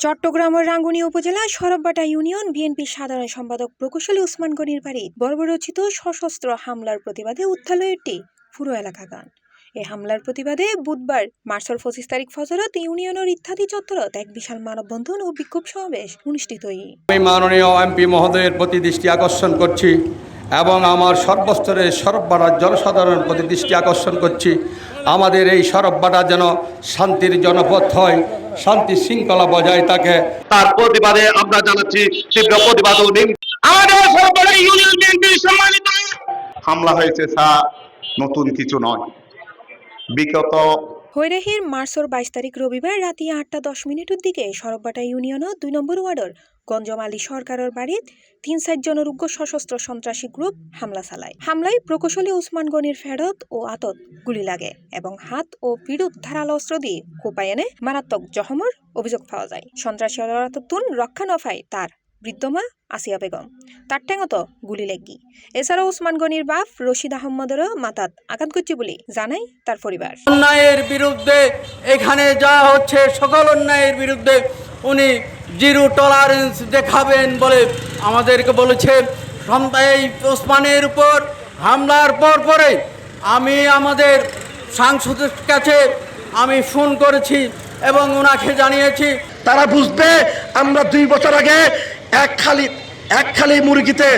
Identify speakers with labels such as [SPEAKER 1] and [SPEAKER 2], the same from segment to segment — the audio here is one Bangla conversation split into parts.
[SPEAKER 1] চট্টগ্রামের রাঙ্গুনিয়া উপজেলা সরববাটা ইউনিয়ন বিএনপি সাধারণ সম্পাদক প্রকৌশলী ওসমান গনির বাড়ি বর্বরোচিত সশস্ত্র হামলার প্রতিবাদে উত্থাল একটি পুরো এলাকা গান। এই হামলার প্রতিবাদে বুধবার মার্চের 25 তারিখ ফজরত ইউনিয়নের ইত্যাদি চত্বরত এক বিশাল মানববন্ধন ও বিক্ষোভ সমাবেশ অনুষ্ঠিত হয়।
[SPEAKER 2] আমি মাননীয় এমপি মহোদয়ের প্রতি দৃষ্টি আকর্ষণ করছি এবং আমার সর্বস্তরের সরববাটার জনসাধারণের প্রতি দৃষ্টি আকর্ষণ করছি, আমাদের এই সরববাটা যেন শান্তির জনপথ হয়, শান্তি শৃঙ্খলা বজায় থাকে।
[SPEAKER 3] তার প্রতিবাদে আমরা জানাচ্ছি তীব্র প্রতিবাদ ও আমাদের সরববাটা ইউনিয়ন বিএনপির সম্মানিত হামলা হয়েছে তা নতুন কিছু নয়। বিগত
[SPEAKER 1] হৈরাহির মার্চের 22 তারিখ রবিবার রাতে 8:10 দিকে সরববাটা ইউনিয়নের 2 নম্বর ওয়ার্ডের গঞ্জম আলী সরকারের বাড়িত 3-4 জনের উগ্র সশস্ত্র সন্ত্রাসী গ্রুপ হামলা চালায়। হামলায় প্রকৌশলী ওসমান গনির ফেরত ও আতত গুলি লাগে এবং হাত ও পিঠত ধারালো অস্ত্র দিয়ে কোপায় এনে মারাত্মক জখমের অভিযোগ পাওয়া যায়। সন্ত্রাসী তুন রক্ষা নফায় তার বৃদ্ধমা আসিয়া বেগম, তার ঠেঙত গুলি লেগি। এছাড়াও ওসমান গনির বাপ রশিদ আহমদেরও মাথাত আঘাত করছে বলে জানায় তার পরিবার।
[SPEAKER 4] অন্যায়ের বিরুদ্ধে এখানে যা হচ্ছে সকল অন্যায়ের বিরুদ্ধে উনি জিরো টলারেন্স দেখাবেন বলে আমাদেরকে বলেছে। এই ওসমানের উপর হামলার পরে আমি আমাদের সাংসদের কাছে আমি ফোন করেছি এবং ওনাকে জানিয়েছি।
[SPEAKER 5] তারা বুঝবে আমরা 2 বছর আগে এক খালি মুরগিতে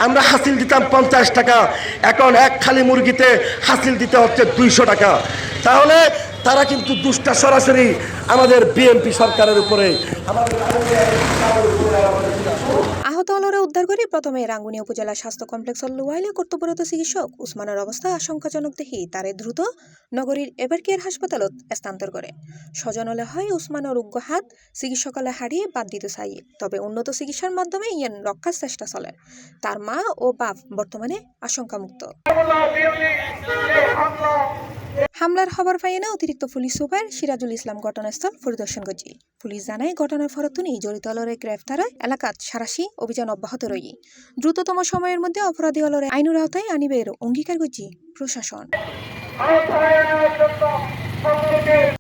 [SPEAKER 5] আমরা হাসিল দিতাম 50 টাকা, এখন এক খালি মুরগিতে হাসিল দিতে হচ্ছে 200 টাকা। তাহলে তারা কিন্তু দুষ্টা সরাসরি আমাদের বিএনপি সরকারের উপরে।
[SPEAKER 1] আহত অলরে উদ্ধার করে প্রথমে রাঙ্গুনিয়া উপজেলা স্বাস্থ্য কমপ্লেক্সের লোয়াইলে কর্তব্যরত চিকিৎসক উসমানের অবস্থা আশঙ্কাজনক দেখি তারে দ্রুত নগরীর এভারকেয়ার হাসপাতালত স্থানান্তর করে। স্বজনলে হয় উসমানের উগ্র হাত চিকিৎসকলে হারিয়ে বাদ দিতে চাই, তবে উন্নত চিকিৎসার মাধ্যমে ইয়ান রক্ষার চেষ্টা চলে। তার মা ও বাপ বর্তমানে আশঙ্কামুক্ত। হামলার খবর পাইয়ে না অতিরিক্ত পুলিশ সুপার সিরাজুল ইসলাম ঘটনাস্থল পরিদর্শন করছে। পুলিশ জানায় ঘটনার ফরতুনি জড়িত অলরে গ্রেফতারে এলাকাত সারাশি অভিযান অব্যাহত রয়ে দ্রুততম সময়ের মধ্যে অপরাধী অলরে আইনের আওতায় আনিবের অঙ্গীকার করছে প্রশাসন।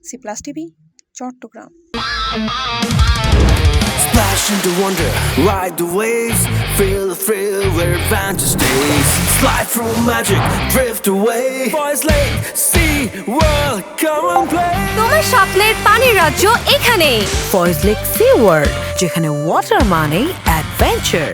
[SPEAKER 1] C+ TV, Chittagong.
[SPEAKER 6] Splash into wonder, ride the waves, feel the thrill where adventure stays. Slide through magic, drift away. Boys Lake, sea, world, come and play.
[SPEAKER 7] তোমার স্বপ্নের পানির রাজ্য এখানে ফয়েজ লেক সি ওয়ার্ল্ড, যেখানে ওয়াটার মানে অ্যাডভেঞ্চার।